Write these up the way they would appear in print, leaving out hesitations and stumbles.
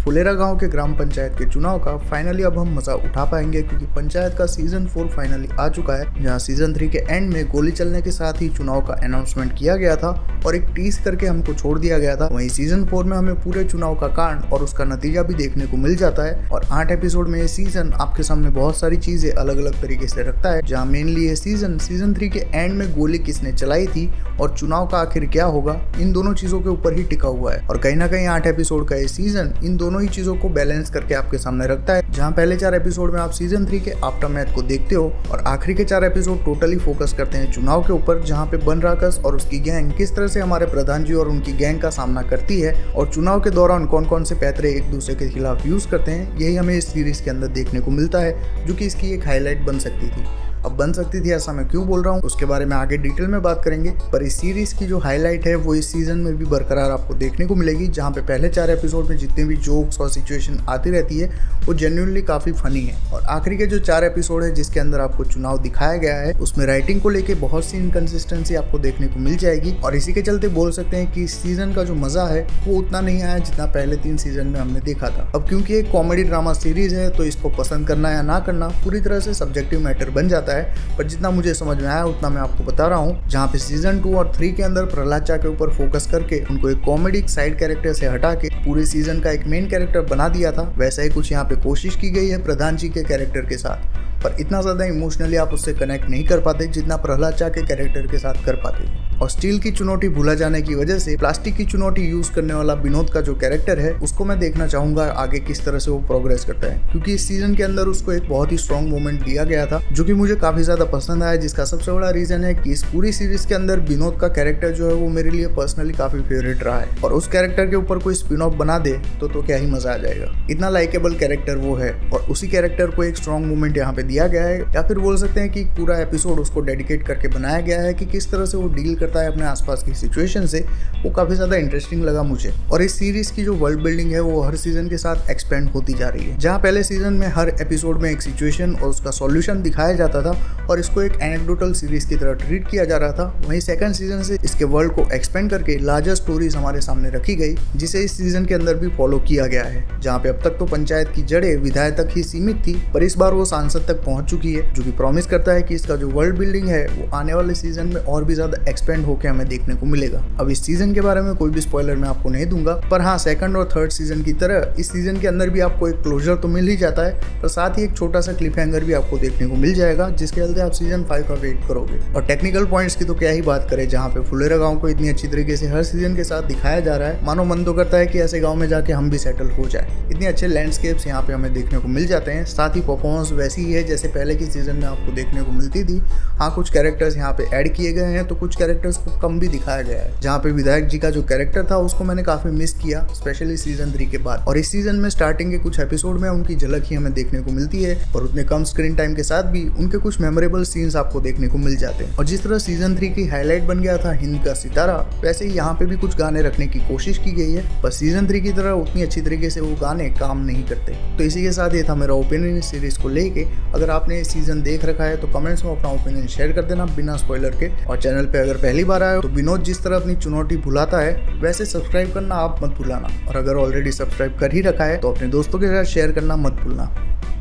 फुलेरा गांव के ग्राम पंचायत के चुनाव का फाइनली अब हम मजा उठा पाएंगे, क्योंकि पंचायत का सीजन 4 फाइनली आ चुका है, जहां सीजन 3 के एंड में गोली चलने के साथ ही चुनाव का अनाउंसमेंट किया गया था और एक टीज करके हमको छोड़ दिया गया था। वहीं सीजन 4 में हमें पूरे चुनाव का कांड और उसका नतीजा भी देखने को मिल जाता है। और 8 एपिसोड में ये सीजन आपके सामने बहुत सारी चीजें अलग अलग तरीके से रखता है, जहाँ मेनली ये सीजन 3 के एंड में गोली किसने चलाई थी और चुनाव का आखिर क्या होगा, इन दोनों चीजों के ऊपर ही टिका हुआ है। और कहीं ना कहीं 8 एपिसोड का ये सीजन इन दोनों ही चीजों को बैलेंस करके आपके सामने रखता है, जहां पहले 4 एपिसोड में आप सीजन 3 के आफ्टर मैथ को देखते हो और आखिरी के 4 एपिसोड टोटली फोकस करते हैं चुनाव के ऊपर, जहां पे बन राकस और उसकी गैंग किस तरह से हमारे प्रधान जी और उनकी गैंग का सामना करती है और चुनाव के दौरान कौन कौन से पैतरे एक दूसरे के खिलाफ यूज करते हैं। यही हमें इस सीरीज के अंदर देखने को मिलता है, जो कि इसकी एक हाईलाइट बन सकती थी। अब बन सकती थी ऐसा मैं क्यों बोल रहा हूँ, उसके बारे में आगे डिटेल में बात करेंगे। पर इस सीरीज की जो हाईलाइट है वो इस सीजन में भी बरकरार आपको देखने को मिलेगी, जहाँ पे पहले 4 एपिसोड में जितने भी जोक्स और सिचुएशन आती रहती है वो जेन्युइनली काफी फनी है। और आखिरी के जो 4 एपिसोड है जिसके अंदर आपको चुनाव दिखाया गया है, उसमें राइटिंग को लेके बहुत सी इनकंसिस्टेंसी आपको देखने को मिल जाएगी। और इसी के चलते बोल सकते हैं कि इस सीजन का जो मजा है वो उतना नहीं आया जितना पहले 3 सीजन में हमने देखा था। अब क्योंकि एक कॉमेडी ड्रामा सीरीज है तो इसको पसंद करना या ना करना पूरी तरह से सब्जेक्टिव मैटर बन जाता है, पर जितना मुझे समझ में आया उतना मैं आपको बता रहा हूँ। जहाँ पे सीजन 2 और 3 के अंदर प्रहलाद चा के ऊपर फोकस करके उनको एक कॉमेडिक साइड कैरेक्टर से हटा के पूरे सीजन का एक मेन कैरेक्टर बना दिया था, वैसा ही कुछ यहाँ पे कोशिश की गई है प्रधान जी के कैरेक्टर के साथ। पर इतना ज्यादा इमोशनली आप उससे कनेक्ट नहीं कर पाते जितना प्रहलाद चा के कैरेक्टर के साथ कर पाते। और स्टील की चुनौती भूला जाने की वजह से प्लास्टिक की चुनौती यूज करने वाला विनोद का जो कैरेक्टर है उसको मैं देखना चाहूंगा आगे किस तरह से वो प्रोग्रेस करता है, क्योंकि इस सीजन के अंदर उसको एक बहुत ही स्ट्रॉन्ग मोमेंट दिया गया था जो कि मुझे काफी ज्यादा पसंद आया, जिसका सबसे बड़ा रीजन है कि इस पूरी सीरीज के अंदर विनोद का कैरेक्टर जो है वो मेरे लिए पर्सनली काफी फेवरेट रहा है। और उस कैरेक्टर के ऊपर कोई स्पिन ऑफ बना दे तो क्या ही मजा आ जाएगा। इतना लाइकेबल कैरेक्टर वो है और उसी कैरेक्टर को एक स्ट्रॉन्ग मोमेंट यहाँ पे दिया गया है, या फिर बोल सकते हैं कि पूरा एपिसोड उसको डेडिकेट करके बनाया गया है कि किस तरह से वो डील करता है अपने आसपास की सिचुएशन से। वो काफी ज्यादा इंटरेस्टिंग लगा मुझे। और इस सीरीज की जो वर्ल्ड बिल्डिंग है वो हर सीजन के साथ एक्सपेंड होती जा रही है, जहाँ पहले सीजन में हर एपिसोड में एक सिचुएशन और उसका सॉल्यूशन दिखाया जाता था और इसको एक एनेक्डोटल सीरीज की तरह ट्रीट किया जा रहा था। वहीं सेकंड सीजन से इसके वर्ल्ड को एक्सपेंड करके लार्जर स्टोरीज हमारे सामने रखी गई, जिसे इस सीजन के अंदर भी फॉलो किया गया है, जहाँ पे अब तक तो पंचायत की जड़ें विधायक तक ही सीमित थी, पर इस बार वो सांसद तक पहुंच चुकी है, जो कि प्रॉमिस करता है कि इसका जो वर्ल्ड बिल्डिंग है वो आने वाले सीजन में और भी ज्यादा एक्सपेंड होकर हमें देखने को मिलेगा। अब इस सीजन के बारे में कोई भी स्पॉइलर मैं आपको नहीं दूंगा, पर हाँ, सेकंड और थर्ड सीजन की तरह इस सीजन के अंदर भी आपको एक क्लोजर तो मिल ही जाता है, पर साथ ही एक छोटा सा क्लिफ हैंगर भी आपको देखने को मिल जाएगा, जिसके चलते आप सीजन 5 का वेट करोगे। और टेक्निकल पॉइंट्स की तो क्या ही बात करें, जहाँ पे फुलेरा गांव को इतनी अच्छी तरीके से हर सीजन के साथ दिखाया जा रहा है, मानो मन तो करता है कि ऐसे गांव में जाके हम भी सेटल हो जाए। इतने अच्छे लैंडस्केप्स यहाँ पे हमें देखने को मिल जाते हैं, साथ ही परफॉर्मेंस वैसी ही है जैसे पहले की सीजन में आपको देखने को मिलती थी। हाँ, कुछ कैरेक्टर्स यहाँ पे ऐड किए गए हैं तो कुछ कैरेक्टर्स को कम भी दिखाया गया है, जहाँ पे विधायक जी का जो कैरेक्टर था उसको मैंने काफी मिस किया, स्पेशली सीजन 3 के बाद। और इस सीजन में स्टार्टिंग के कुछ एपिसोड में उनकी झलक ही हमें देखने को मिलती है, और उतने कम स्क्रीन टाइम के साथ भी उनके कुछ मेमोरेबल सीन्स आपको देखने को मिल जाते हैं। और जिस तरह सीजन 3 की हाईलाइट बन गया था हिंद का सितारा, वैसे ही यहाँ पे भी कुछ गाने रखने की कोशिश की गई है, पर सीजन 3 की तरह उतनी अच्छी तरीके से वो गाने काम नहीं करते। तो इसी के साथ ये था मेरा ओपिनियन इस सीरीज को लेके। अगर आपने इस सीजन देख रखा है तो कमेंट्स में अपना ओपिनियन शेयर कर देना बिना स्पॉइलर के। और चैनल पे अगर पहली बार आए तो विनोद जिस तरह अपनी चुनौती भुलाता है वैसे सब्सक्राइब करना आप मत भूलना, और अगर ऑलरेडी सब्सक्राइब कर ही रखा है तो अपने दोस्तों के साथ शेयर करना मत भूलना।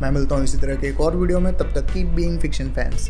मैं मिलता हूँ इसी तरह के एक और वीडियो में, तब तक कीप बीइंग फिक्शन फैंस।